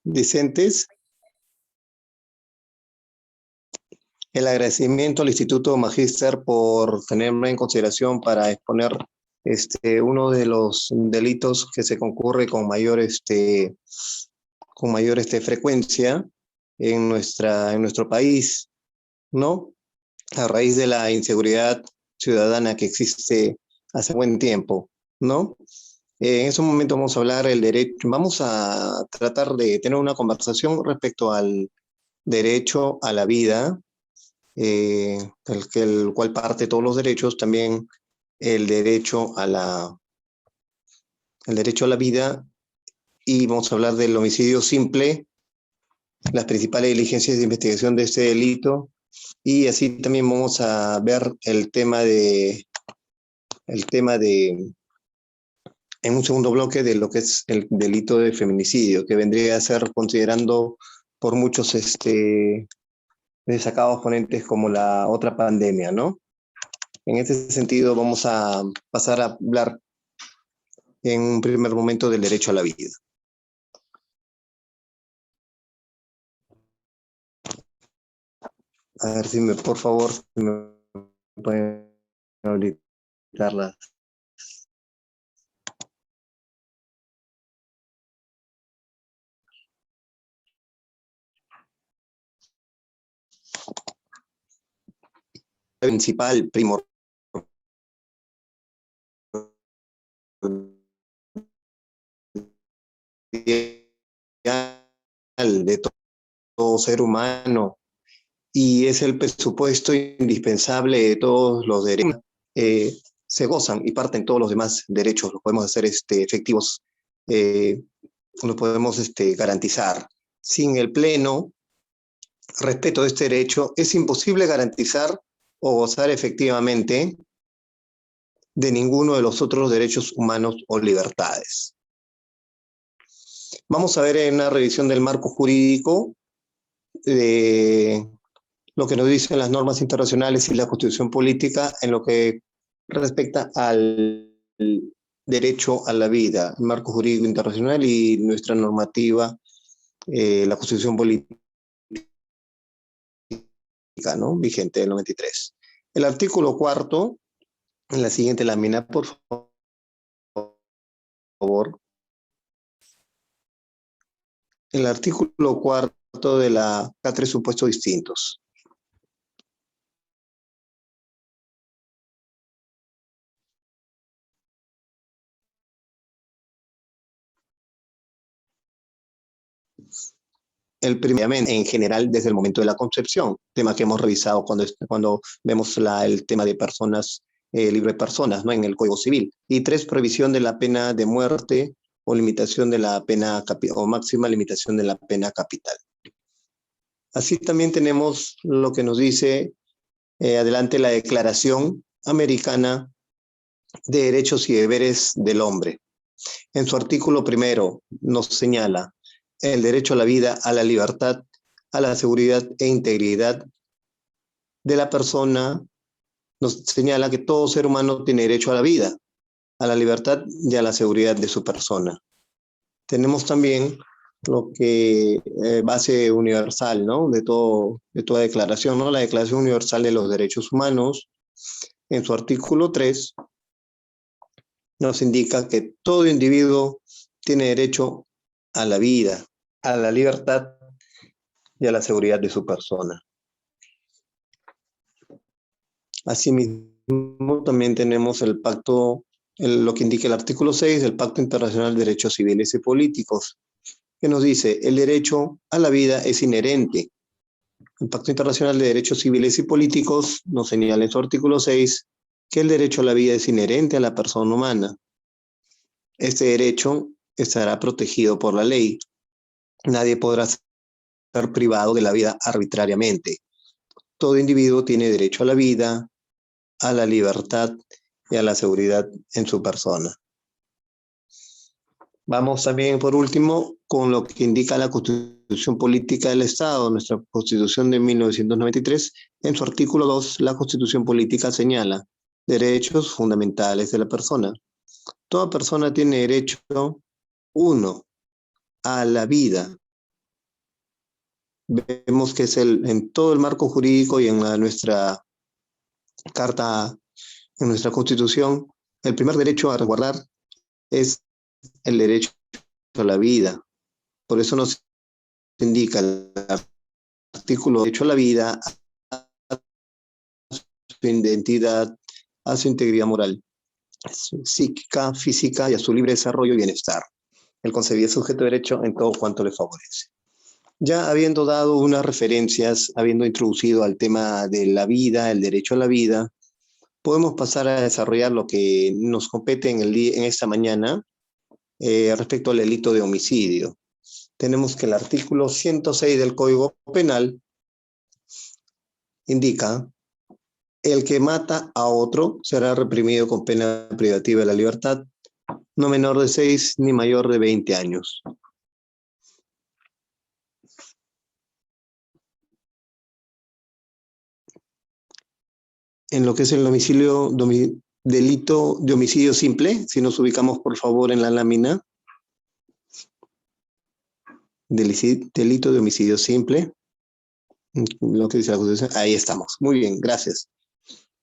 Discentes. El agradecimiento al Instituto Magíster por tenerme en consideración para exponer uno de los delitos que se concurre con mayor frecuencia en nuestro país, ¿no? A raíz de la inseguridad ciudadana que existe hace buen tiempo, ¿no? En ese momento vamos a tratar de tener una conversación respecto al derecho a la vida, el cual parte todos los derechos, también el derecho a la vida, y vamos a hablar del homicidio simple, las principales diligencias de investigación de este delito, y así también vamos a ver el tema de en un segundo bloque de lo que es el delito de feminicidio, que vendría a ser considerando por muchos destacados ponentes como la otra pandemia, ¿no? En este sentido vamos a pasar a hablar en un primer momento del derecho a la vida. A ver si por favor, me pueden habilitar las. Principal, primordial de todo ser humano, y es el presupuesto indispensable de todos los derechos. Se gozan y parten todos los demás derechos, los podemos hacer efectivos, los podemos garantizar. Sin el pleno respeto de este derecho, es imposible garantizar o gozar efectivamente de ninguno de los otros derechos humanos o libertades. Vamos a ver en una revisión del marco jurídico de lo que nos dicen las normas internacionales y la Constitución política en lo que respecta al derecho a la vida, el marco jurídico internacional y nuestra normativa, la Constitución política, ¿no?, vigente del 93. El artículo 4, en la siguiente lámina, por favor. El artículo 4 de la tres supuestos distintos. El primer, en general, desde el momento de la concepción, tema que hemos revisado cuando vemos el tema de personas, libre personas, ¿no?, en el Código Civil. Y 3, prohibición de la pena de muerte o limitación de la pena o máxima limitación de la pena capital. Así también tenemos lo que nos dice adelante la Declaración Americana de Derechos y Deberes del Hombre. En su artículo primero nos señala el derecho a la vida, a la libertad, a la seguridad e integridad de la persona. Nos señala que todo ser humano tiene derecho a la vida, a la libertad y a la seguridad de su persona. Tenemos también lo que base universal, ¿no?, de toda declaración, ¿no?, la Declaración Universal de los Derechos Humanos. En su artículo 3 nos indica que todo individuo tiene derecho a la vida, a la libertad y a la seguridad de su persona. Asimismo, también tenemos el pacto, lo que indica el artículo 6 del Pacto Internacional de Derechos Civiles y Políticos, que nos dice: el derecho a la vida es inherente. El Pacto Internacional de Derechos Civiles y Políticos nos señala en su artículo 6 que el derecho a la vida es inherente a la persona humana. Este derecho estará protegido por la ley. Nadie podrá ser privado de la vida arbitrariamente. Todo individuo tiene derecho a la vida, a la libertad y a la seguridad en su persona. Vamos también, por último, con lo que indica la Constitución Política del Estado, nuestra Constitución de 1993. En su artículo 2, la Constitución Política señala derechos fundamentales de la persona. Toda persona tiene derecho, 1, a la vida, vemos que es en todo el marco jurídico y en nuestra carta, en nuestra constitución, el primer derecho a resguardar es el derecho a la vida. Por eso nos indica el artículo derecho a la vida, a su identidad, a su integridad moral, psíquica, física y a su libre desarrollo y bienestar. El concebido sujeto de derecho en todo cuanto le favorece. Ya habiendo dado unas referencias, habiendo introducido al tema de la vida, el derecho a la vida, podemos pasar a desarrollar lo que nos compete en esta mañana respecto al delito de homicidio. Tenemos que el artículo 106 del Código Penal indica: el que mata a otro será reprimido con pena privativa de la libertad, no menor de 6 ni mayor de 20 años. En lo que es el delito de homicidio simple, si nos ubicamos por favor en la lámina, delito de homicidio simple, lo que dice la Constitución, ahí estamos. Muy bien, gracias.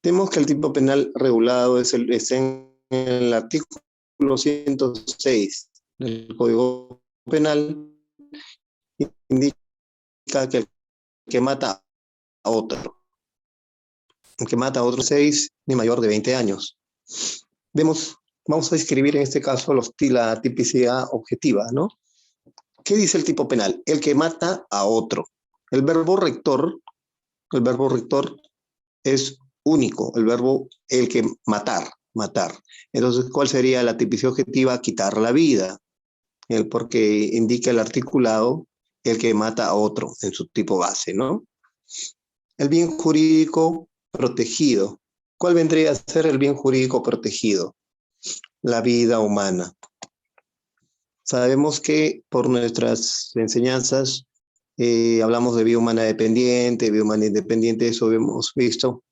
Tenemos que el tipo penal regulado es en el artículo 106 del Código Penal, indica que el que mata a otro, el que mata a otro 6 ni mayor de 20 años. Vamos a describir en este caso la tipicidad objetiva, ¿no? ¿Qué dice el tipo penal? El que mata a otro. El verbo rector es único, el que matar. Entonces, ¿cuál sería la tipicidad objetiva? Quitar la vida, porque indica el articulado el que mata a otro en su tipo base, ¿no? El bien jurídico protegido. ¿Cuál vendría a ser el bien jurídico protegido? La vida humana. Sabemos que por nuestras enseñanzas hablamos de vida humana dependiente, vida humana independiente, eso hemos visto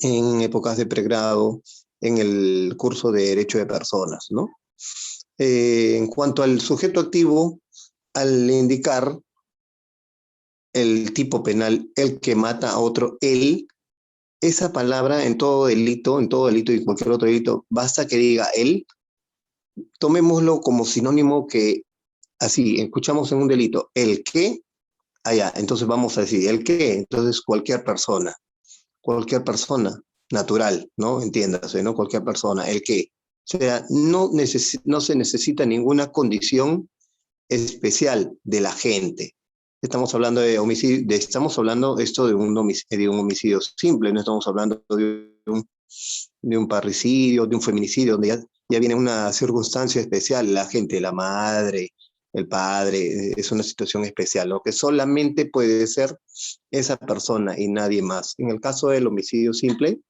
en épocas de pregrado, en el curso de Derecho de Personas, ¿no? En cuanto al sujeto activo, al indicar el tipo penal, el que mata a otro, esa palabra en todo delito y cualquier otro delito, basta que diga él, tomémoslo como sinónimo que, así, escuchamos en un delito, el que, allá, entonces vamos a decir, el que, entonces cualquier persona natural, ¿no? Entiéndase, ¿no? Cualquier persona, el que. O sea, no se necesita ninguna condición especial de la gente. Estamos hablando de homicidio, estamos hablando esto de un homicidio simple, no estamos hablando de un parricidio, de un feminicidio, donde ya viene una circunstancia especial, la gente, la madre, el padre, es una situación especial, lo que solamente puede ser esa persona y nadie más. En el caso del homicidio simple,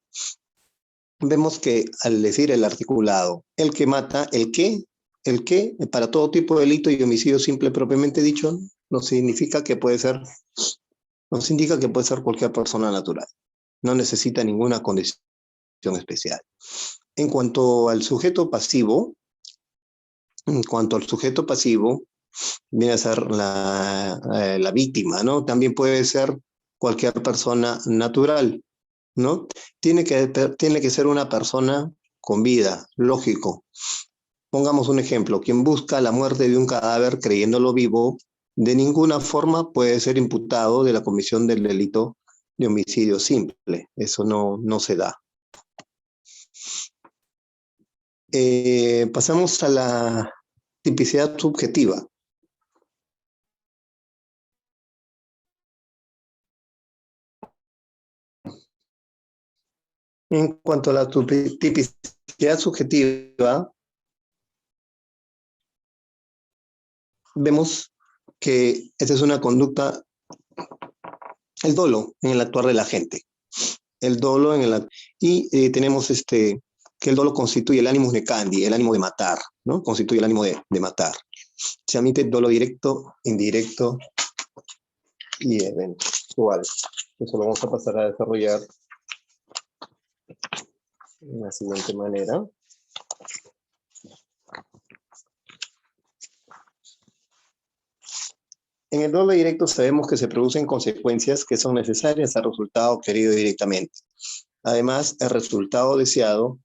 vemos que al decir el articulado, el que mata, el que, para todo tipo de delito y homicidio simple propiamente dicho, nos indica que puede ser cualquier persona natural. No necesita ninguna condición especial. En cuanto al sujeto pasivo, viene a ser la víctima, ¿no? También puede ser cualquier persona natural, ¿no? Tiene que ser una persona con vida, lógico. Pongamos un ejemplo, quien busca la muerte de un cadáver creyéndolo vivo, de ninguna forma puede ser imputado de la comisión del delito de homicidio simple. Eso no se da. Pasamos a la tipicidad subjetiva. En cuanto a la tipicidad subjetiva, vemos que esta es una conducta, el dolo en el actuar de la gente. El dolo y tenemos que el dolo constituye el animus necandi, el ánimo de matar, ¿no? Constituye el ánimo de matar. Se admite dolo directo, indirecto y eventual. Eso lo vamos a pasar a desarrollar de la siguiente manera. En el dolo directo sabemos que se producen consecuencias que son necesarias al resultado querido directamente. Además, el resultado deseado,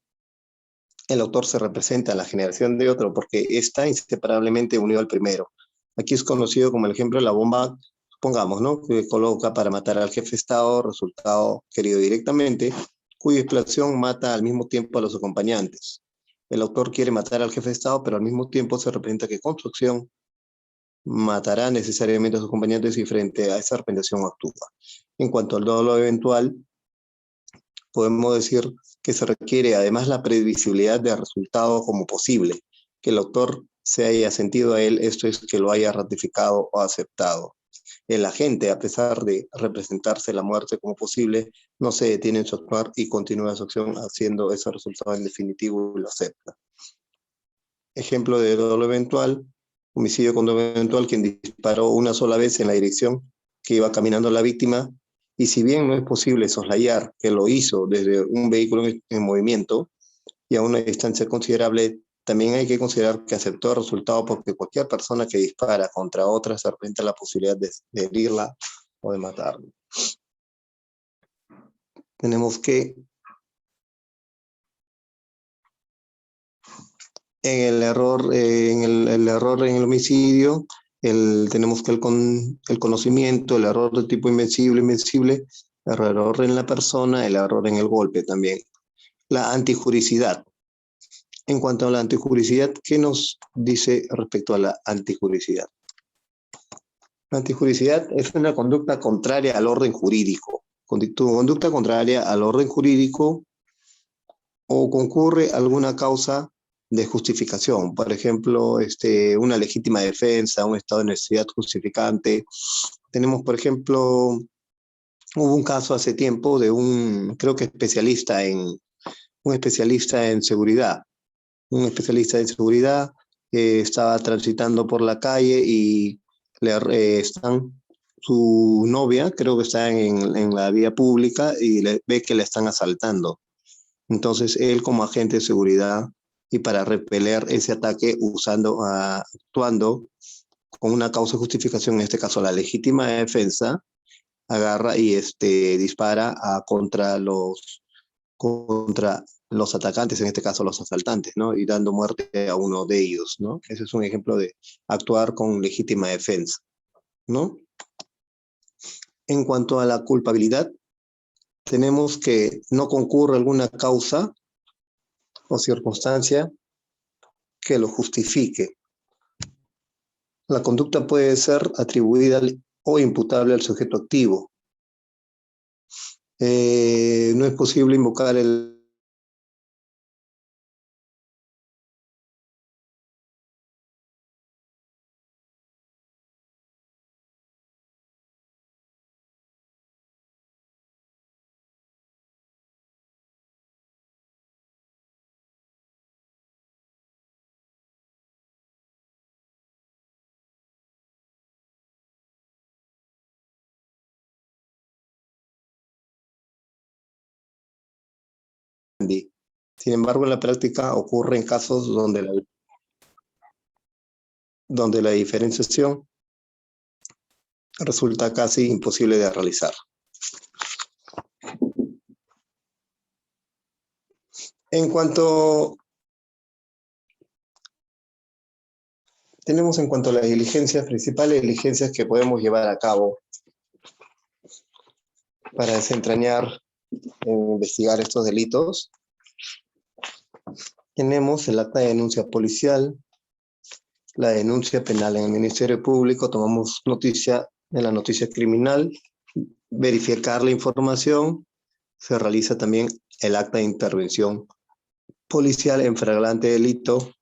el autor se representa en la generación de otro porque está inseparablemente unido al primero. Aquí es conocido como el ejemplo de la bomba, pongamos, ¿no? Que coloca para matar al jefe de Estado, resultado querido directamente, cuya explosión mata al mismo tiempo a los acompañantes. El autor quiere matar al jefe de Estado, pero al mismo tiempo se representa que con su acción matará necesariamente a sus acompañantes y frente a esa representación actúa. En cuanto al dolo eventual, podemos decir que se requiere además la previsibilidad del resultado como posible, que el autor se haya sentido a él, esto es, que lo haya ratificado o aceptado. El agente, a pesar de representarse la muerte como posible, no se detiene en su actuar y continúa su acción haciendo ese resultado en definitivo y lo acepta. Ejemplo de dolo eventual, homicidio con dolo eventual, quien disparó una sola vez en la dirección que iba caminando la víctima, y si bien no es posible soslayar que lo hizo desde un vehículo en movimiento y a una distancia considerable, también hay que considerar que aceptó el resultado porque cualquier persona que dispara contra otra se enfrenta a la posibilidad de herirla o de matarla. Tenemos que en el error, el error en el homicidio, tenemos que el conocimiento, el error de tipo invencible, el error en la persona, el error en el golpe también. La antijuricidad. En cuanto a la antijuricidad, ¿qué nos dice respecto a la antijuricidad? La antijuricidad es una conducta contraria al orden jurídico. Conducta contraria al orden jurídico o concurre alguna causa de justificación, por ejemplo, una legítima defensa, un estado de necesidad justificante. Tenemos, por ejemplo, hubo un caso hace tiempo de creo que un especialista en seguridad. Un especialista en seguridad estaba transitando por la calle y su novia, creo que está en la vía pública y ve que le están asaltando. Entonces, él como agente de seguridad y para repeler ese ataque actuando con una causa de justificación, en este caso la legítima defensa, agarra y dispara contra los atacantes, en este caso los asaltantes, ¿no? Y dando muerte a uno de ellos, ¿no? Ese es un ejemplo de actuar con legítima defensa, ¿no? En cuanto a la culpabilidad, tenemos que no concurre alguna causa o circunstancia que lo justifique. La conducta puede ser atribuida o imputable al sujeto activo. No es posible invocar el Sin embargo, en la práctica ocurre en casos donde la diferenciación resulta casi imposible de realizar. Tenemos en cuanto a las diligencias, principales diligencias que podemos llevar a cabo para desentrañar e investigar estos delitos. Tenemos el acta de denuncia policial, la denuncia penal en el Ministerio Público, tomamos noticia de la noticia criminal, verificar la información, se realiza también el acta de intervención policial en flagrante delito,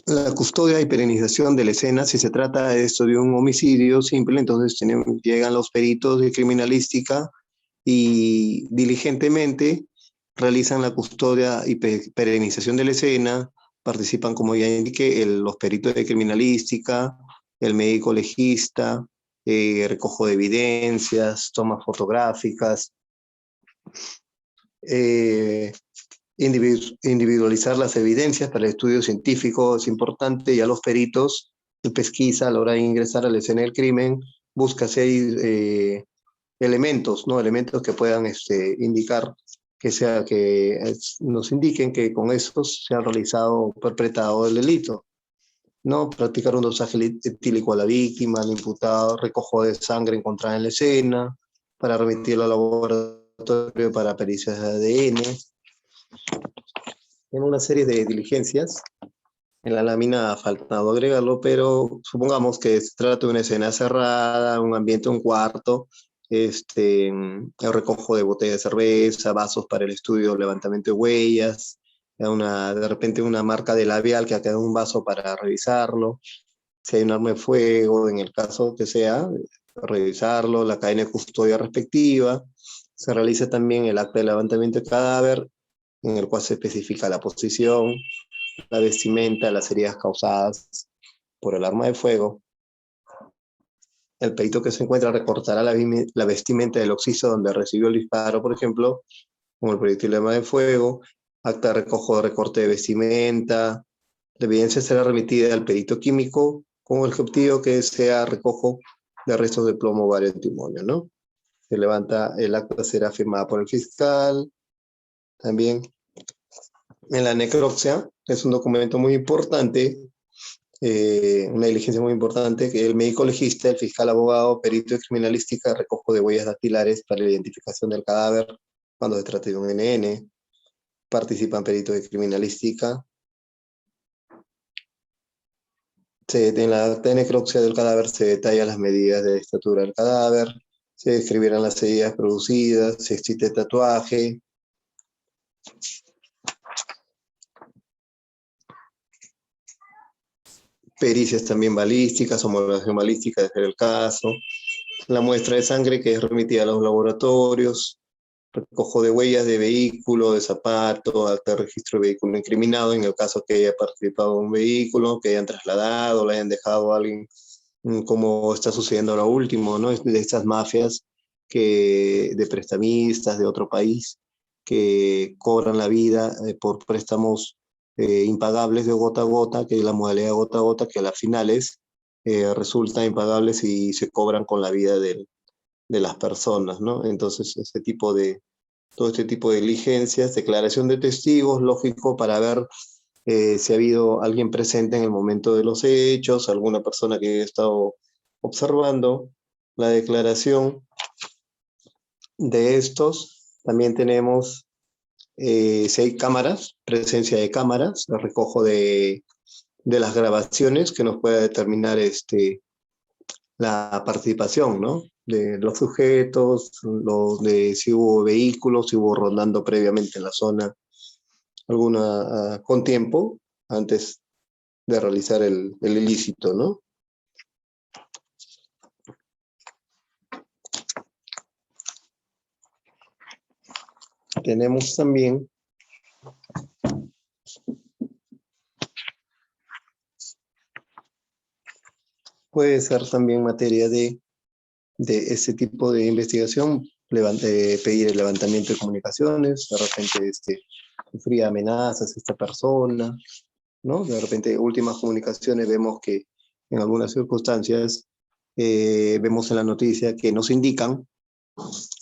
la custodia y perenización de la escena. Si se trata de esto de un homicidio simple, entonces llegan los peritos de criminalística y diligentemente realizan la custodia y perenización de la escena, participan, como ya indiqué, los peritos de criminalística, el médico legista, recojo de evidencias, tomas fotográficas, individualizar las evidencias para el estudio científico es importante, y a los peritos de pesquisa a la hora de ingresar a la escena del crimen busca si hay elementos, ¿no? Elementos que puedan indicar nos indiquen que con estos se ha realizado o perpetrado el delito, ¿no? Practicar un dosaje etílico a la víctima, al imputado, recojo de sangre encontrada en la escena, para remitirlo al laboratorio para pericias de ADN. En una serie de diligencias, en la lámina ha faltado agregarlo, pero supongamos que se trata de una escena cerrada, un ambiente, un cuarto, el recojo de botellas de cerveza, vasos para el estudio, levantamiento de huellas, de repente una marca de labial que ha quedado en un vaso para revisarlo, si hay un arma de fuego, en el caso que sea, revisarlo, la cadena de custodia respectiva. Se realiza también el acta de levantamiento de cadáver, en el cual se especifica la posición, la vestimenta, las heridas causadas por el arma de fuego. El perito que se encuentra recortará la vestimenta del occiso donde recibió el disparo, por ejemplo, como el proyectil de arma de fuego, acta de recorte de vestimenta. La evidencia será remitida al perito químico con el objetivo que sea recojo de restos de plomo o antimonio, ¿no? Se levanta, el acta será firmada por el fiscal. También en la necropsia es un documento muy importante, una diligencia muy importante, que el médico legista, el fiscal abogado, perito de criminalística, recojo de huellas dactilares para la identificación del cadáver cuando se trate de un NN, participan peritos de criminalística. En la acta de necropsia del cadáver se detallan las medidas de estatura del cadáver, se describirán las heridas producidas, si existe tatuaje. Pericias también balísticas, homologación balística, de ser el caso. La muestra de sangre que es remitida a los laboratorios, recojo de huellas de vehículo, de zapato, acta de registro de vehículo incriminado, en el caso que haya participado en un vehículo, que hayan trasladado, lo hayan dejado a alguien, como está sucediendo ahora último, ¿no? De estas mafias de prestamistas de otro país que cobran la vida por préstamos impagables de gota a gota, que es la modalidad gota a gota, que a las finales resultan impagables y se cobran con la vida de las personas, ¿no? Entonces, todo este tipo de diligencias, declaración de testigos, lógico, para ver si ha habido alguien presente en el momento de los hechos, alguna persona que haya estado observando la declaración de estos. También tenemos, si hay cámaras, presencia de cámaras, el recojo de las grabaciones que nos pueda determinar la participación, ¿no? De los sujetos, de si hubo vehículos, si hubo rondando previamente en la zona, alguna con tiempo, antes de realizar el ilícito, ¿no? Tenemos también puede ser también materia de ese tipo de investigación, pedir el levantamiento de comunicaciones, de repente sufría amenazas esta persona, ¿no? De repente, últimas comunicaciones, vemos que en algunas circunstancias, vemos en la noticia que nos indican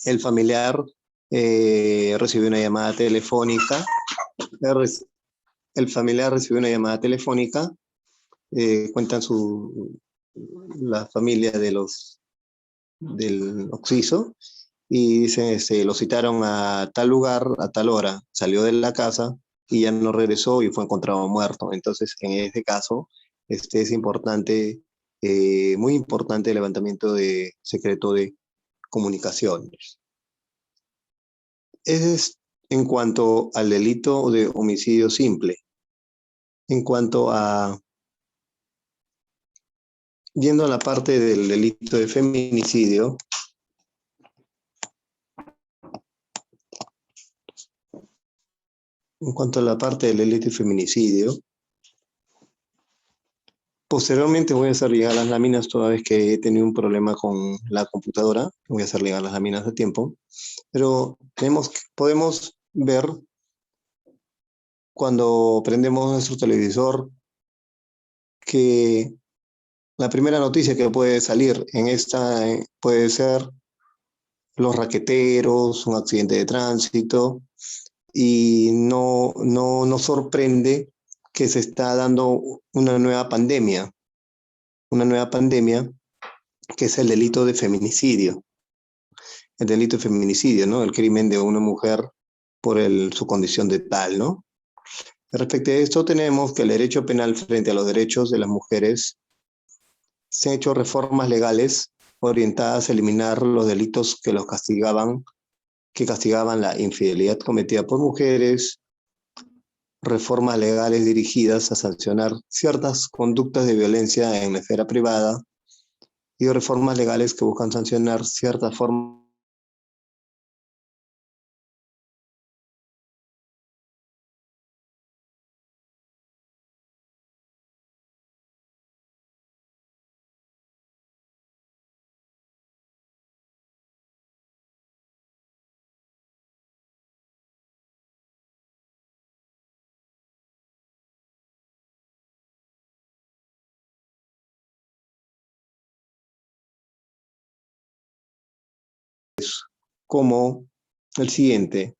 el familiar recibió una llamada telefónica, el familiar recibió una llamada telefónica, cuentan la familia del occiso, y dicen, lo citaron a tal lugar, a tal hora, salió de la casa y ya no regresó y fue encontrado muerto. Entonces, en este caso, es importante, muy importante el levantamiento de secreto de comunicaciones. Ese es en cuanto al delito de homicidio simple. En cuanto a, yendo a la parte del delito de feminicidio, en cuanto a la parte del delito de feminicidio, Posteriormente voy a hacer llegar las láminas toda vez que he tenido un problema con la computadora. Voy a hacer llegar las láminas a tiempo. Pero podemos ver cuando prendemos nuestro televisor que la primera noticia que puede salir en esta puede ser los raqueteros, un accidente de tránsito, y no nos sorprende que se está dando una nueva pandemia que es el delito de feminicidio. El delito de feminicidio, ¿no? El crimen de una mujer por su condición de tal, ¿no? Respecto a esto, tenemos que el derecho penal frente a los derechos de las mujeres se han hecho reformas legales orientadas a eliminar los delitos que castigaban la infidelidad cometida por mujeres, reformas legales dirigidas a sancionar ciertas conductas de violencia en la esfera privada y reformas legales que buscan sancionar ciertas formas como el siguiente.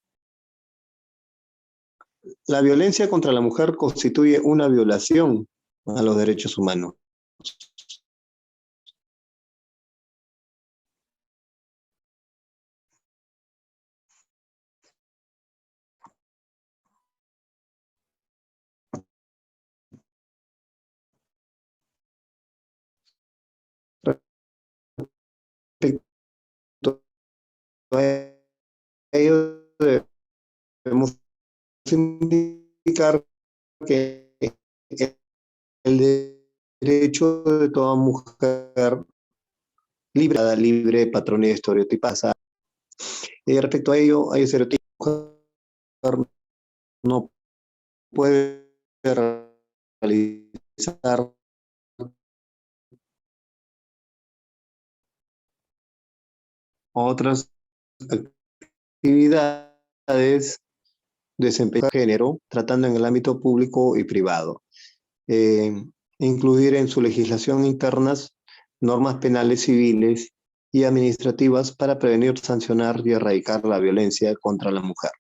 La violencia contra la mujer constituye una violación a los derechos humanos. Respecto a ello, debemos indicar que el derecho de toda mujer libre de patrones estereotipadas. Y respecto a ello, hay estereotipos. La mujer no puede realizar otras actividades desempeñar género, tratando en el ámbito público y privado. Eh, Incluir en su legislación internas normas penales civiles y administrativas para prevenir, sancionar y erradicar la violencia contra la mujer.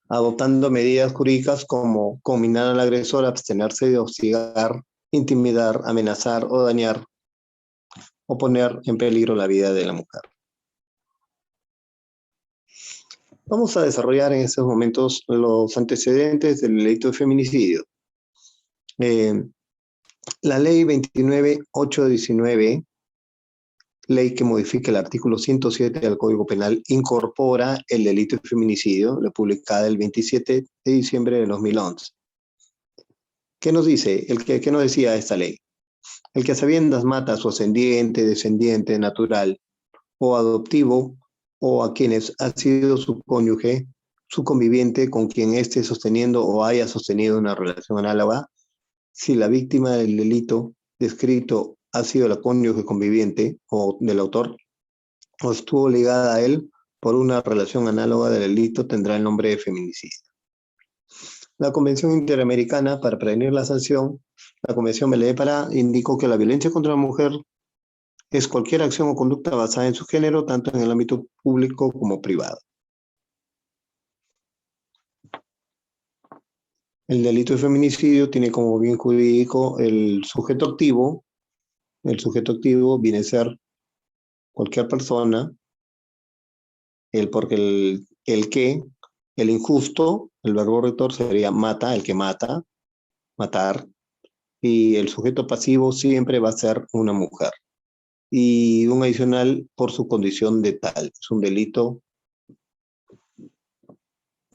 Adoptando medidas jurídicas como combinar al agresor a abstenerse de hostigar, intimidar, amenazar o dañar o poner en peligro la vida de la mujer. Vamos a desarrollar en estos momentos los antecedentes del delito de feminicidio. La ley 29.819, ley que modifica el artículo 107 del Código Penal, incorpora el delito de feminicidio, la publicada el 27 de diciembre de 2011. ¿Qué nos dice? ¿Qué nos decía esta ley? El que a sabiendas mata a su ascendiente, descendiente, natural o adoptivo, o a quienes ha sido su cónyuge, su conviviente con quien esté sosteniendo o haya sostenido una relación análoga, si la víctima del delito descrito ha sido la cónyuge conviviente o del autor, o estuvo ligada a él por una relación análoga del delito, tendrá el nombre de feminicidio. La Convención Interamericana para prevenir la sanción, la Convención Belé Pará, indicó que la violencia contra la mujer es cualquier acción o conducta basada en su género, tanto en el ámbito público como privado. El delito de feminicidio tiene como bien jurídico el sujeto activo. El sujeto activo viene a ser cualquier persona, porque el injusto, el verbo rector sería mata, el que mata, matar, y el sujeto pasivo siempre va a ser una mujer. Y un adicional por su condición de tal, es un delito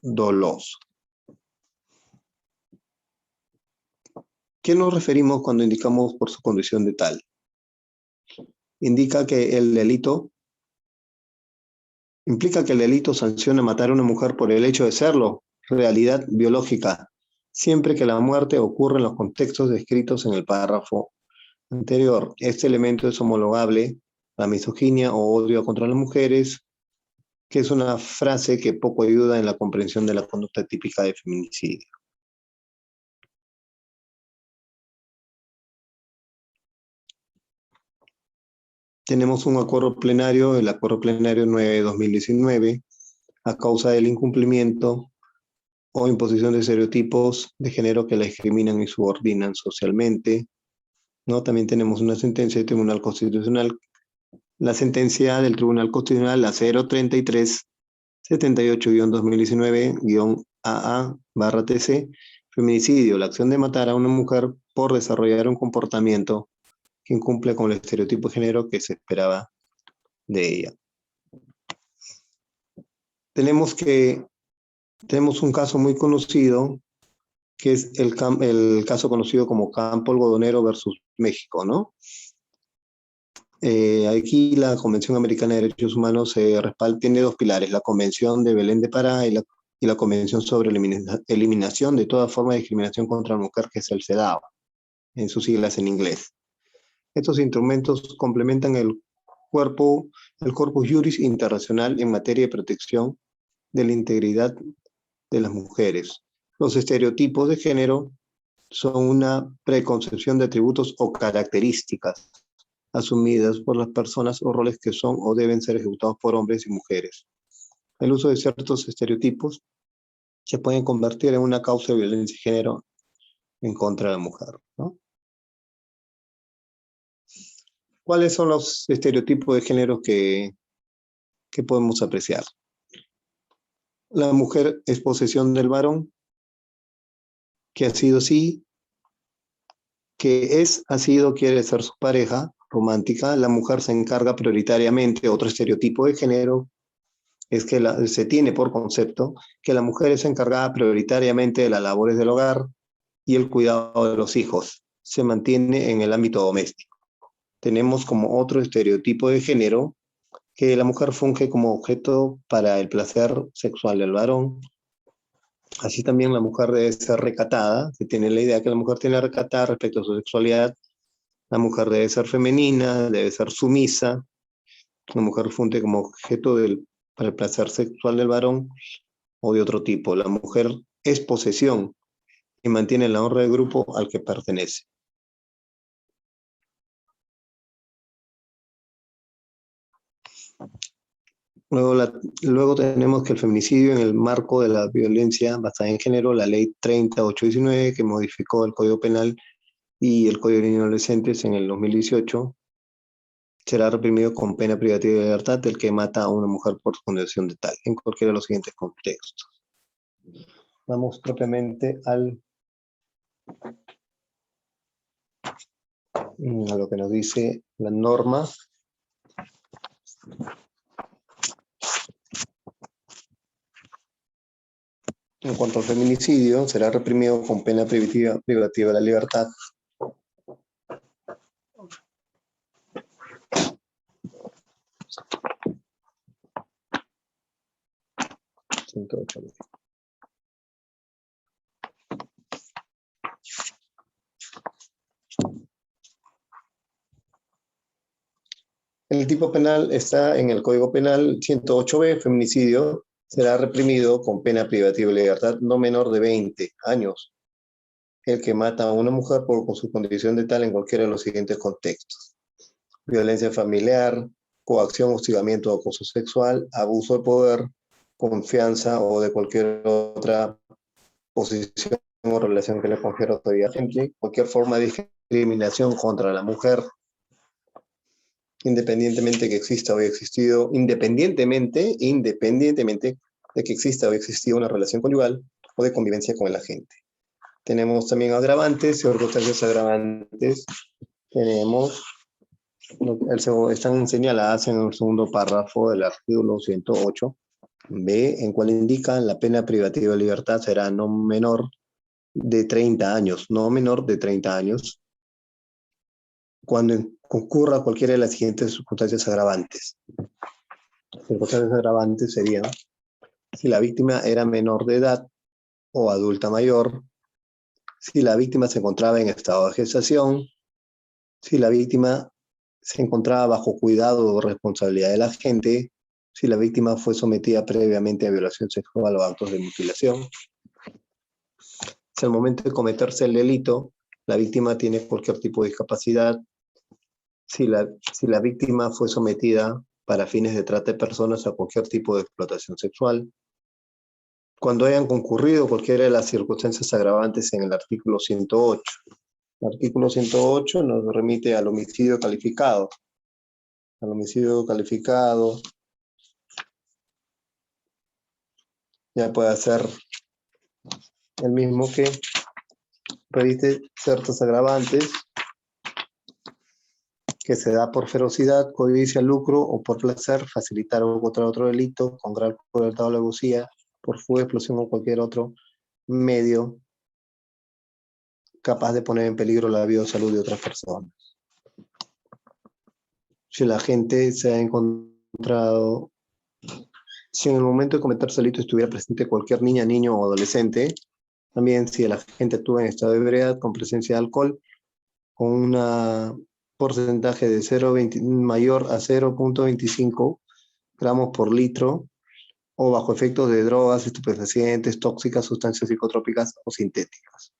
doloso. ¿Qué nos referimos cuando indicamos por su condición de tal? Implica que el delito sanciona matar a una mujer por el hecho de serlo, realidad biológica, siempre que la muerte ocurre en los contextos descritos en el párrafo anterior. Este elemento es homologable a la misoginia o odio contra las mujeres, que es una frase que poco ayuda en la comprensión de la conducta típica de feminicidio. Tenemos un acuerdo plenario, el acuerdo plenario 9/2019, a causa del incumplimiento o imposición de estereotipos de género que la discriminan y subordinan socialmente, ¿no? También tenemos una sentencia del Tribunal Constitucional, la sentencia del Tribunal Constitucional, la 033-78-2019-AA/TC, feminicidio, la acción de matar a una mujer por desarrollar un comportamiento que incumple con el estereotipo de género que se esperaba de ella. Tenemos un caso muy conocido, que es el caso conocido como Campo Algodonero versus México, ¿no? Aquí la Convención Americana de Derechos Humanos tiene dos pilares, la Convención de Belén de Pará y la Convención sobre eliminación de toda forma de discriminación contra la mujer, que es el CEDAW, en sus siglas en inglés. Estos instrumentos complementan el Corpus Juris Internacional en materia de protección de la integridad de las mujeres. Los estereotipos de género son una preconcepción de atributos o características asumidas por las personas o roles que son o deben ser ejecutados por hombres y mujeres. El uso de ciertos estereotipos se pueden convertir en una causa de violencia de género en contra de la mujer, ¿no? ¿Cuáles son los estereotipos de género que podemos apreciar? La mujer es posesión del varón, que ha sido sí, que ha sido, quiere ser su pareja romántica. La mujer se encarga prioritariamente, otro estereotipo de género, es que se tiene por concepto que la mujer es encargada prioritariamente de las labores del hogar y el cuidado de los hijos. Se mantiene en el ámbito doméstico. Tenemos como otro estereotipo de género que la mujer funge como objeto para el placer sexual del varón. Así también la mujer debe ser recatada. Se tiene la idea que la mujer tiene recatada respecto a su sexualidad. La mujer debe ser femenina, debe ser sumisa. La mujer funge como objeto para el placer sexual del varón o de otro tipo. La mujer es posesión y mantiene la honra del grupo al que pertenece. Luego tenemos que el feminicidio en el marco de la violencia basada en género, la ley 30.819, que modificó el Código Penal y el Código de Niños y Adolescentes en el 2018, será reprimido con pena privativa de libertad el que mata a una mujer por condición de tal, en cualquiera de los siguientes contextos. Vamos propiamente a lo que nos dice la norma. En cuanto al feminicidio, será reprimido con pena privativa de la libertad. El tipo penal está en el Código Penal 108b, feminicidio, será reprimido con pena privativa de libertad no menor de 20 años. El que mata a una mujer con su condición de tal en cualquiera de los siguientes contextos: violencia familiar, coacción, hostigamiento o acoso sexual, abuso de poder, confianza o de cualquier otra posición o relación que le confiera autoridad, cualquier forma de discriminación contra la mujer, independientemente que exista o haya existido, independientemente de que exista o haya existido una relación conyugal o de convivencia con el agente. Tenemos también agravantes, circunstancias agravantes. Tenemos, están señaladas en el segundo párrafo del artículo 108b, en cual indican la pena privativa de libertad será no menor de 30 años, no menor de 30 años, cuando concurra cualquiera de las siguientes circunstancias agravantes. Circunstancias agravantes serían si la víctima era menor de edad o adulta mayor, si la víctima se encontraba en estado de gestación, si la víctima se encontraba bajo cuidado o responsabilidad del agente, si la víctima fue sometida previamente a violación sexual o actos de mutilación. Si al momento de cometerse el delito, la víctima tiene cualquier tipo de discapacidad, si la víctima fue sometida para fines de trata de personas a cualquier tipo de explotación sexual, cuando hayan concurrido cualquiera de las circunstancias agravantes en el artículo 108. El artículo 108 nos remite al homicidio calificado. Al homicidio calificado ya puede ser el mismo que reviste ciertos agravantes que se da por ferocidad, codicia, lucro o por placer, facilitar o contra otro delito, con gran crueldad o alevosía, por fuga, explosión o cualquier otro medio capaz de poner en peligro la vida o salud de otras personas. Si la gente se ha encontrado, si en el momento de cometerse el delito estuviera presente cualquier niña, niño o adolescente, también si el agente actúa en estado de ebriedad con presencia de alcohol, con un porcentaje de 0,20 mayor a 0,25 gramos por litro, o bajo efectos de drogas, estupefacientes, tóxicas, sustancias psicotrópicas o sintéticas.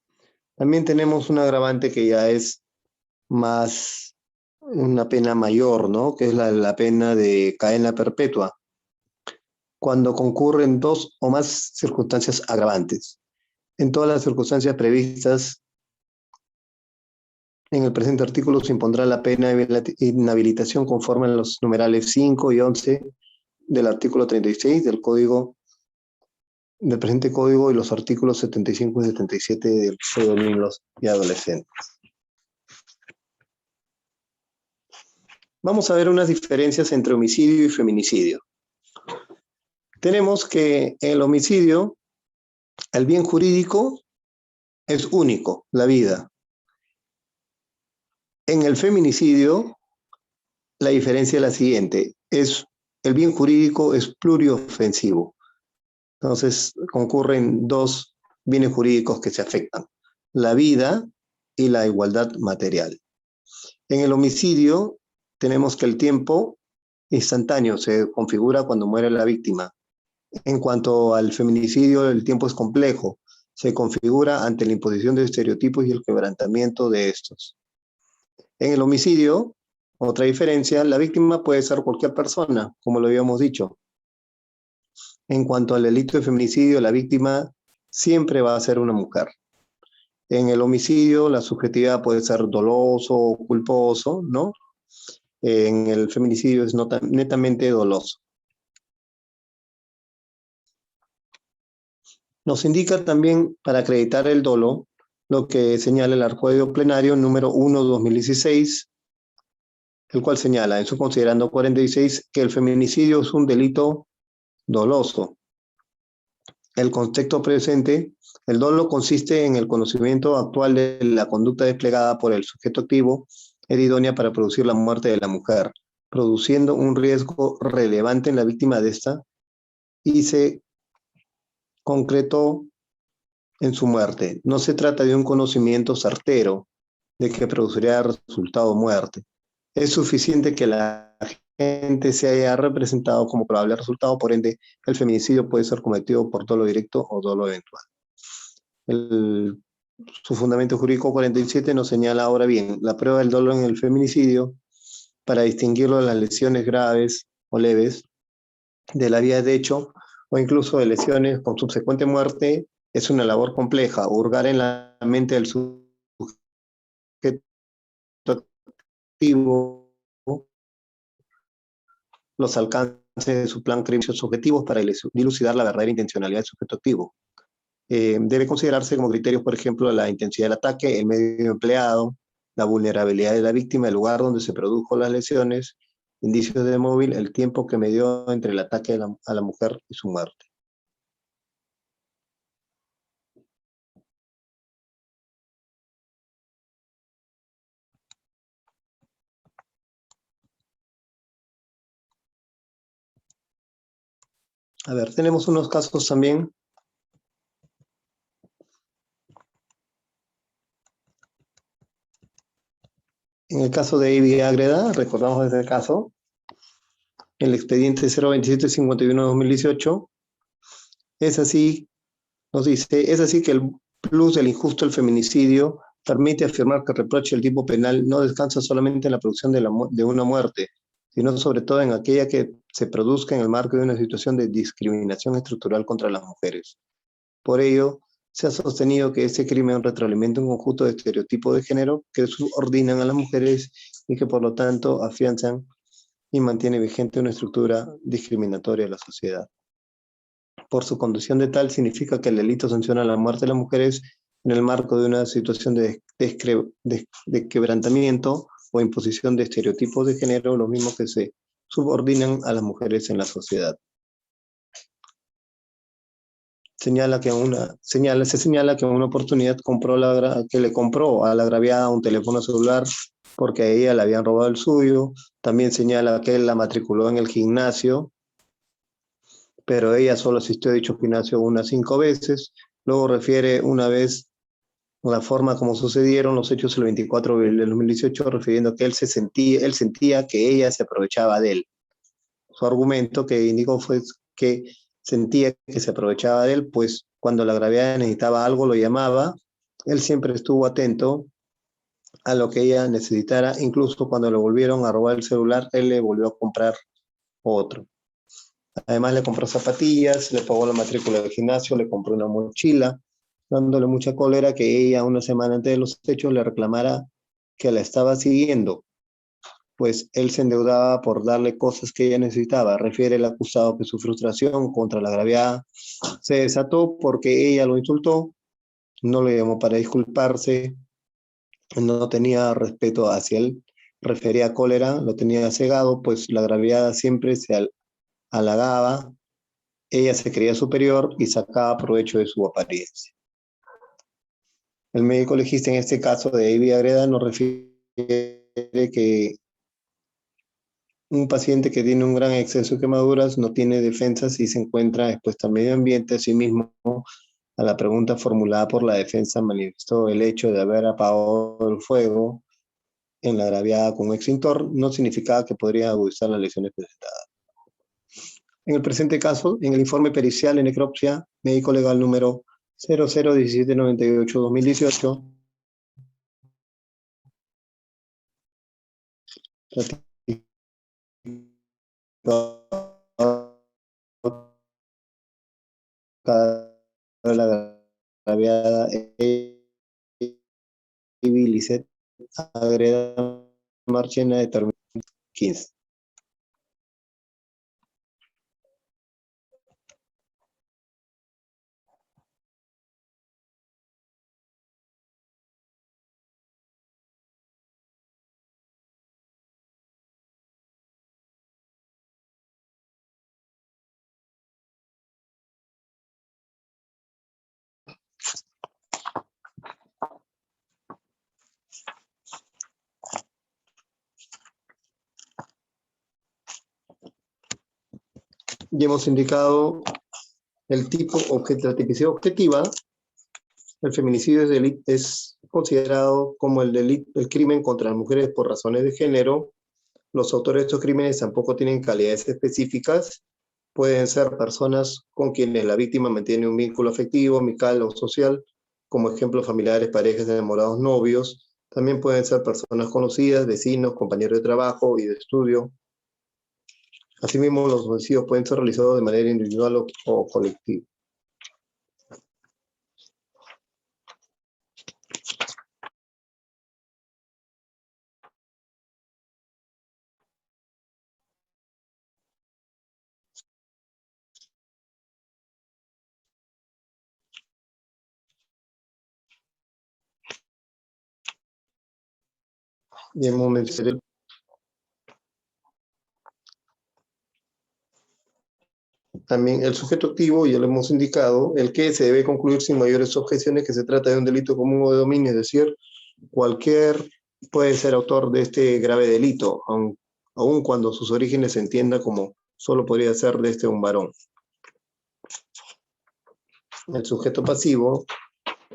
También tenemos un agravante que ya es más una pena mayor, ¿no? Que es la pena de cadena perpetua, cuando concurren dos o más circunstancias agravantes. En todas las circunstancias previstas en el presente artículo se impondrá la pena de inhabilitación conforme a los numerales 5 y 11 del artículo 36 del presente código y los artículos 75 y 77 del Código de Niños y Adolescentes. Vamos a ver unas diferencias entre homicidio y feminicidio. Tenemos que en el homicidio, el bien jurídico es único, la vida. En el feminicidio, la diferencia es la siguiente, el bien jurídico es pluriofensivo. Entonces, concurren dos bienes jurídicos que se afectan, la vida y la igualdad material. En el homicidio, tenemos que el tiempo instantáneo se configura cuando muere la víctima. En cuanto al feminicidio, el tiempo es complejo, se configura ante la imposición de estereotipos y el quebrantamiento de estos. En el homicidio, otra diferencia, la víctima puede ser cualquier persona, como lo habíamos dicho. En cuanto al delito de feminicidio, la víctima siempre va a ser una mujer. En el homicidio, la subjetividad puede ser doloso o culposo, ¿no? En el feminicidio es netamente doloso. Nos indica también, para acreditar el dolo, lo que señala el Código Plenario número 1/2016, el cual señala en su considerando 46 que el feminicidio es un delito doloso. El contexto presente, el dolo consiste en el conocimiento actual de la conducta desplegada por el sujeto activo, era idónea para producir la muerte de la mujer, produciendo un riesgo relevante en la víctima de esta y se concretó en su muerte. No se trata de un conocimiento certero de que produciría resultado muerte. Es suficiente que la gente se haya representado como probable resultado, por ende, el feminicidio puede ser cometido por dolo directo o dolo eventual. Su fundamento jurídico 47 nos señala ahora bien la prueba del dolo en el feminicidio para distinguirlo de las lesiones graves o leves de la vía de hecho o incluso de lesiones con subsecuente muerte es una labor compleja. Hurgar en la mente del sujeto activo los alcances de su plan criminal objetivos para dilucidar la verdadera intencionalidad del sujeto activo. Debe considerarse como criterios, por ejemplo, la intensidad del ataque, el medio empleado, la vulnerabilidad de la víctima, el lugar donde se produjo las lesiones, indicios de móvil, el tiempo que medió entre el ataque a la mujer y su muerte. A ver, tenemos unos casos también En el caso de Ivy Ágreda, recordamos ese caso, el expediente 02751-2018, es así, nos dice, es así que el plus del injusto el feminicidio permite afirmar que el reproche del tipo penal no descansa solamente en la producción de una muerte, sino sobre todo en aquella que se produzca en el marco de una situación de discriminación estructural contra las mujeres. Por ello, se ha sostenido que este crimen retroalimenta un conjunto de estereotipos de género que subordinan a las mujeres y que por lo tanto afianzan y mantiene vigente una estructura discriminatoria de la sociedad. Por su condición de tal, significa que el delito sanciona la muerte de las mujeres en el marco de una situación de quebrantamiento o imposición de estereotipos de género, lo mismo que se subordinan a las mujeres en la sociedad. Se señala que en una oportunidad que le compró a la agraviada un teléfono celular porque a ella le habían robado el suyo. También señala que él la matriculó en el gimnasio, pero ella solo asistió a dicho gimnasio unas 5 veces. Luego refiere una vez la forma como sucedieron los hechos el 24 de 2018, refiriendo que él sentía que ella se aprovechaba de él. Su argumento que indicó fue que sentía que se aprovechaba de él, pues cuando la agraviada necesitaba algo lo llamaba, él siempre estuvo atento a lo que ella necesitara, incluso cuando le volvieron a robar el celular, él le volvió a comprar otro. Además le compró zapatillas, le pagó la matrícula del gimnasio, le compró una mochila, dándole mucha cólera que ella una semana antes de los hechos le reclamara que la estaba siguiendo, pues él se endeudaba por darle cosas que ella necesitaba. Refiere el acusado que su frustración contra la agraviada se desató porque ella lo insultó, no le llamó para disculparse, no tenía respeto hacia él, refería cólera, lo tenía cegado, pues la agraviada siempre se halagaba, ella se creía superior y sacaba provecho de su apariencia. El médico legista en este caso de Ivy Agreda nos refiere que un paciente que tiene un gran exceso de quemaduras no tiene defensas y se encuentra expuesto al medio ambiente. Asimismo, a la pregunta formulada por la defensa manifestó el hecho de haber apagado el fuego en la agraviada con un extintor no significaba que podría agudizar las lesiones presentadas. En el presente caso, en el informe pericial en necropsia, médico legal número 001798-2018, la agraviada Licet Agreda Marchena de término 15. Ya hemos indicado el tipo, la tipicidad objetiva. El feminicidio es considerado como el crimen contra las mujeres por razones de género. Los autores de estos crímenes tampoco tienen calidades específicas. Pueden ser personas con quienes la víctima mantiene un vínculo afectivo, amical o social, como ejemplo familiares, parejas, enamorados, novios. También pueden ser personas conocidas, vecinos, compañeros de trabajo y de estudio. Asimismo, los homicidios pueden ser realizados de manera individual o colectiva. Y hemos mencionado también el sujeto activo, ya lo hemos indicado, el que se debe concluir sin mayores objeciones que se trata de un delito común o de dominio, es decir, cualquier puede ser autor de este grave delito, aun cuando sus orígenes se entienda como solo podría ser de un varón. El sujeto pasivo,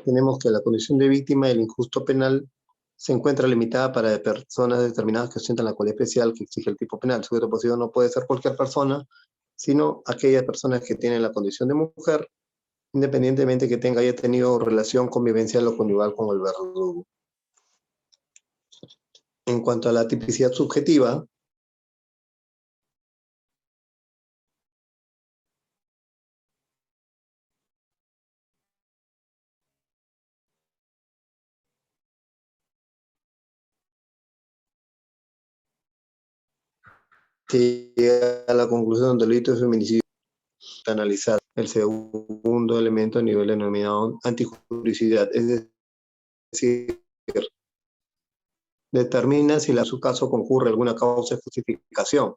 tenemos que la condición de víctima del injusto penal se encuentra limitada para personas determinadas que ostentan la cualidad especial que exige el tipo penal. El sujeto posesivo no puede ser cualquier persona, sino aquellas personas que tienen la condición de mujer, independientemente que haya tenido relación convivencial o conyugal con el verdugo. En cuanto a la tipicidad subjetiva, se llega a la conclusión del delito de feminicidio. Analizar el segundo elemento a nivel denominado antijuricidad, es decir, determina si en su caso concurre alguna causa de justificación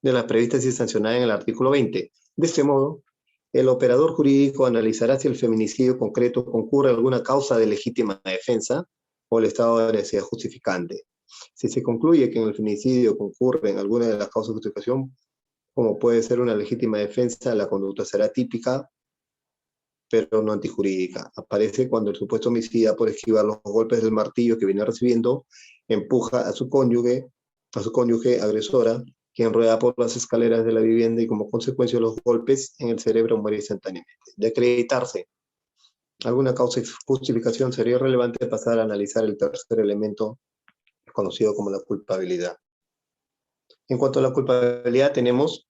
de las previstas y sancionadas en el artículo 20. De este modo, el operador jurídico analizará si el feminicidio concreto concurre alguna causa de legítima defensa o el estado de necesidad justificante. Si se concluye que en el feminicidio concurre en alguna de las causas de justificación, como puede ser una legítima defensa, la conducta será típica, pero no antijurídica. Aparece cuando el supuesto homicida, por esquivar los golpes del martillo que viene recibiendo, empuja a su cónyuge agresora, quien rueda por las escaleras de la vivienda y como consecuencia de los golpes en el cerebro muere instantáneamente. De acreditarse alguna causa de justificación, sería relevante pasar a analizar el tercer elemento conocido como la culpabilidad. En cuanto a la culpabilidad, tenemos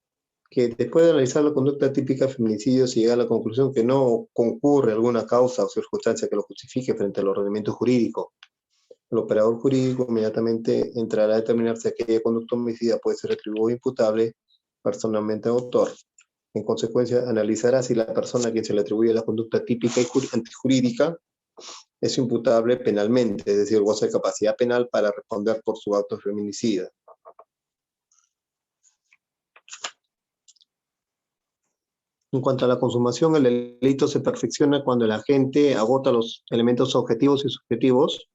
que después de analizar la conducta típica de feminicidio se llega a la conclusión que no concurre alguna causa o circunstancia que lo justifique frente al ordenamiento jurídico. El operador jurídico inmediatamente entrará a determinar si aquella conducta homicida puede ser atribuido o imputable personalmente al autor. En consecuencia, analizará si la persona a quien se le atribuye la conducta típica y antijurídica es imputable penalmente, es decir, goza de capacidad penal para responder por su acto feminicida. En cuanto a la consumación, el delito se perfecciona cuando el agente agota los elementos objetivos y subjetivos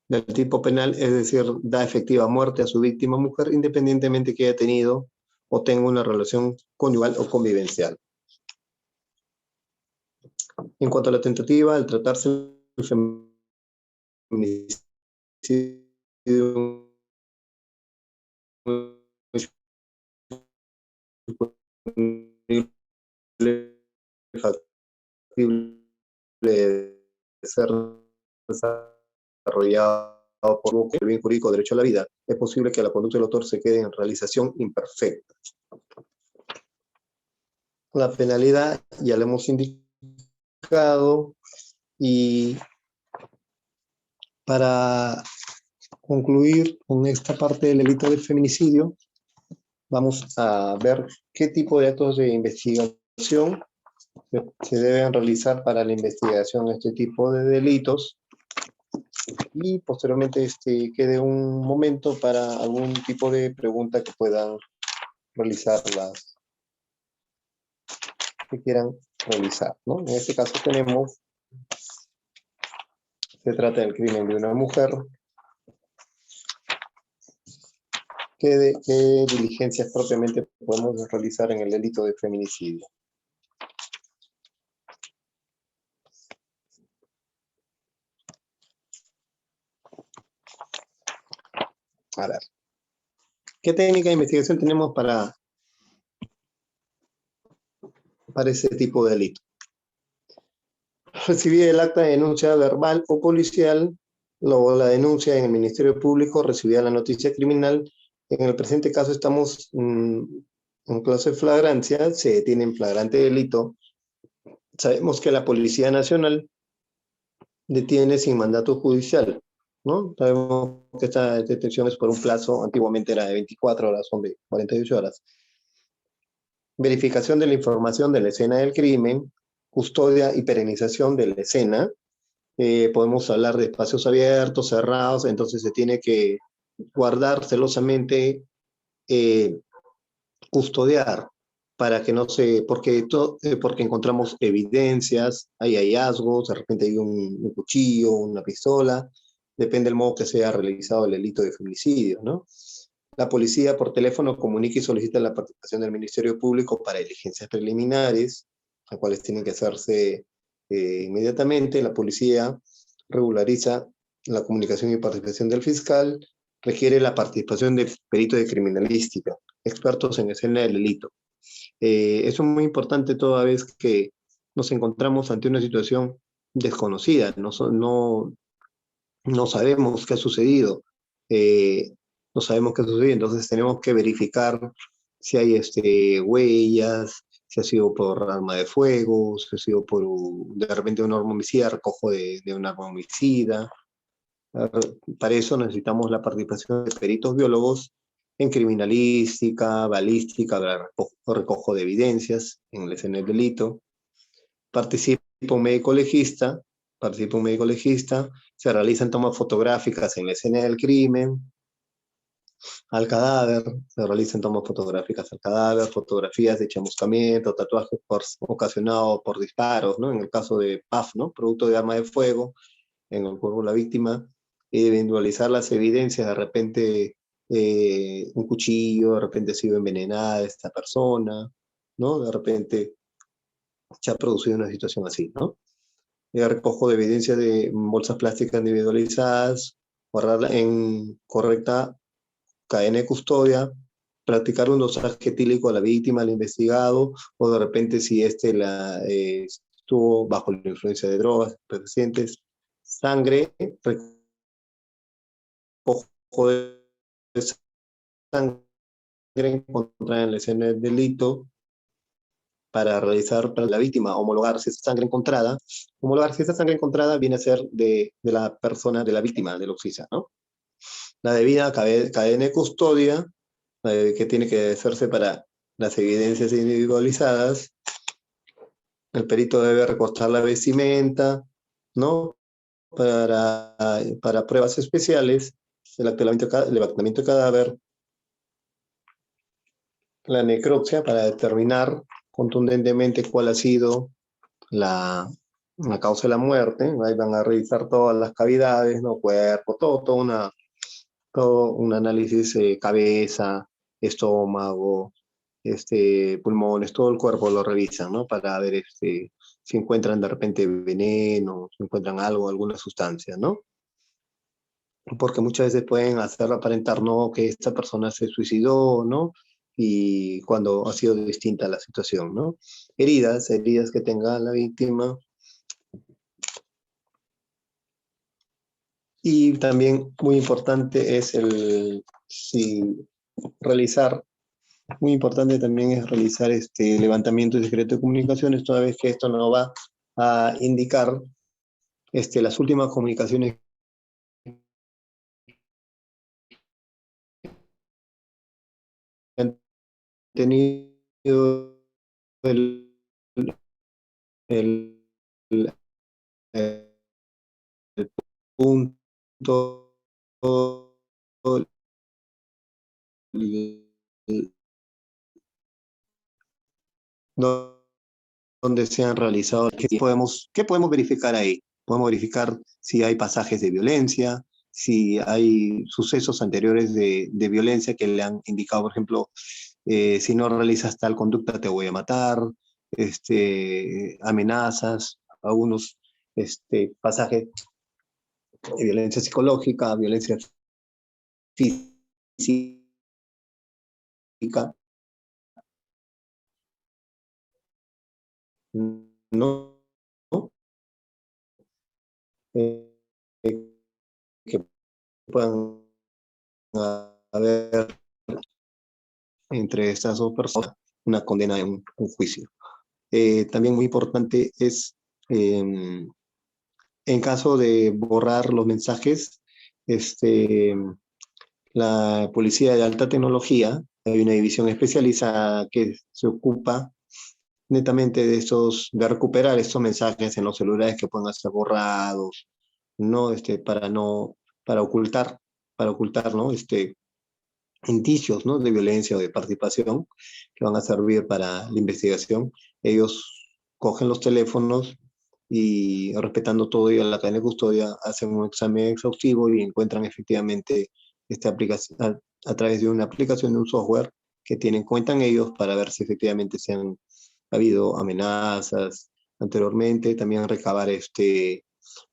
del tipo penal, es decir, da efectiva muerte a su víctima mujer, independientemente que haya tenido o tenga una relación conyugal o convivencial. En cuanto a la tentativa, al tratarse del feminicidio factible de ser desarrollado por el bien jurídico derecho a la vida, es posible que la conducta del autor se quede en realización imperfecta. La penalidad ya la hemos indicado y para concluir con esta parte del delito de feminicidio, vamos a ver qué tipo de actos de investigación se deben realizar para la investigación de este tipo de delitos y posteriormente quede un momento para algún tipo de pregunta que puedan realizar las que quieran realizar, ¿no? En este caso se trata del crimen de una mujer. ¿Qué diligencias propiamente podemos realizar en el delito de feminicidio? A ver, ¿qué técnica de investigación tenemos para ese tipo de delito? Recibir el acta de denuncia verbal o policial, luego la denuncia en el Ministerio Público, recibida la noticia criminal. En el presente caso estamos en clase de flagrancia, se detiene en flagrante delito. Sabemos que la Policía Nacional detiene sin mandato judicial, ¿no? Sabemos que esta detención es por un plazo, antiguamente era de 24 horas, son de 48 horas. Verificación de la información de la escena del crimen, custodia y perenización de la escena. Podemos hablar de espacios abiertos, cerrados, entonces se tiene que guardar celosamente, custodiar, para que no se, porque encontramos evidencias, hay hallazgos, de repente hay un cuchillo, una pistola, depende del modo que sea realizado el delito de feminicidio, ¿no? La policía por teléfono comunica y solicita la participación del Ministerio Público para diligencias preliminares, las cuales tienen que hacerse inmediatamente. La policía regulariza la comunicación y participación del fiscal, requiere la participación de peritos de criminalística, expertos en escena del delito. Eso es muy importante toda vez que nos encontramos ante una situación desconocida, no sabemos qué ha sucedido, eh, no sabemos qué ha sucedido, entonces tenemos que verificar si hay huellas, si ha sido por arma de fuego, si ha sido por de repente un arma homicida, recojo de un arma homicida. Para eso necesitamos la participación de peritos biólogos en criminalística, balística, recojo de evidencias en la escena del delito. Participa un médico legista, se realizan tomas fotográficas en la escena del crimen, al cadáver, se realizan tomas fotográficas al cadáver, fotografías de chamuscamiento, tatuajes ocasionados por disparos, ¿no? En el caso de PAF, ¿no? Producto de arma de fuego, en el cuerpo de la víctima, individualizar las evidencias, de repente un cuchillo, de repente ha sido envenenada esta persona, ¿no? De repente se ha producido una situación así, ¿no? Recojo de evidencia de bolsas plásticas individualizadas, guardarla en correcta cadena de custodia, practicar un dosaje etílico a la víctima, al investigado, o de repente si estuvo bajo la influencia de drogas, estupefacientes, sangre, recojo de sangre encontrada en la escena del delito, para realizar para la víctima, homologar si esa sangre encontrada, viene a ser de la persona, de la víctima del oxisa, ¿no? La debida cadena de custodia, que tiene que hacerse para las evidencias individualizadas, el perito debe recortar la vestimenta, ¿no? Para pruebas especiales, el levantamiento de cadáver, la necropsia para determinar contundentemente cuál ha sido la, la causa de la muerte. Ahí van a revisar todas las cavidades, ¿no? Cuerpo, todo un análisis, cabeza, estómago, pulmones, todo el cuerpo lo revisan, ¿no? Para ver si encuentran de repente veneno, si encuentran algo, alguna sustancia, ¿no? Porque muchas veces pueden hacer aparentar, ¿no? Que esta persona se suicidó, ¿no? Y cuando ha sido distinta la situación, ¿no? Heridas que tenga la víctima. Y también muy importante es realizar, muy importante también es realizar este levantamiento de secreto de comunicaciones, toda vez que esto no va a indicar las últimas comunicaciones que han tenido el, el, el punto donde se han realizado. ¿Qué podemos verificar ahí? Podemos verificar si hay pasajes de violencia, si hay sucesos anteriores de violencia que le han indicado, por ejemplo, si no realizas tal conducta te voy a matar, amenazas, algunos pasajes de violencia psicológica, violencia física, ¿no? Eh, que puedan haber entre estas dos personas una condena en un juicio. También muy importante es, en caso de borrar los mensajes, la policía de alta tecnología, hay una división especializada que se ocupa netamente de recuperar estos mensajes en los celulares que puedan ser borrados, ¿no? Para ocultar, ¿no? Indicios, ¿no? De violencia o de participación que van a servir para la investigación. Ellos cogen los teléfonos y, respetando todo y la cadena de custodia, hacen un examen exhaustivo y encuentran efectivamente esta aplicación a través de una aplicación de un software que tienen cuentan ellos para ver si efectivamente se han habido amenazas anteriormente. También recabar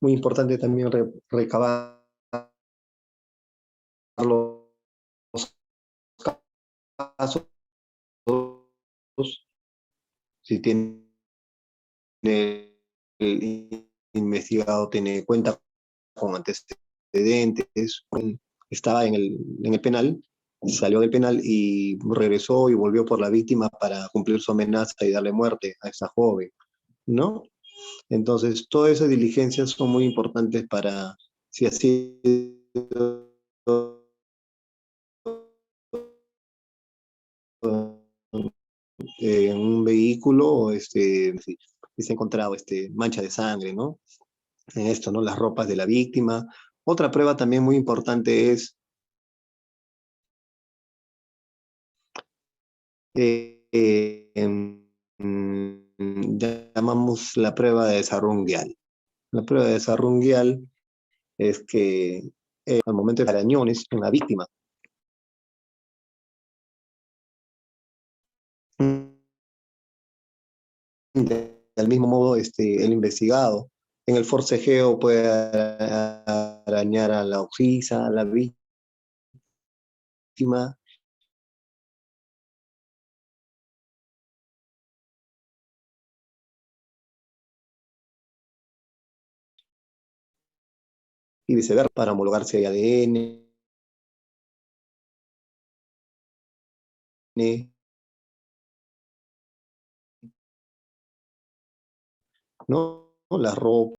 muy importante también recabar los casos, si tiene el investigado tiene cuenta con antecedentes, estaba en el penal, salió del penal y regresó y volvió por la víctima para cumplir su amenaza y darle muerte a esa joven, ¿no? Entonces, todas esas diligencias son muy importantes para, si así en un vehículo, si se ha encontrado mancha de sangre, ¿no? En esto, ¿no? Las ropas de la víctima. Otra prueba también muy importante es, llamamos la prueba de desarrollo unguial. La prueba de desarrollo unguial es que al momento de arañones en la víctima, del mismo modo, el investigado en el forcejeo puede arañar a la ocisa, a la víctima, y viceversa, para homologar si hay ADN, ¿no? La ropa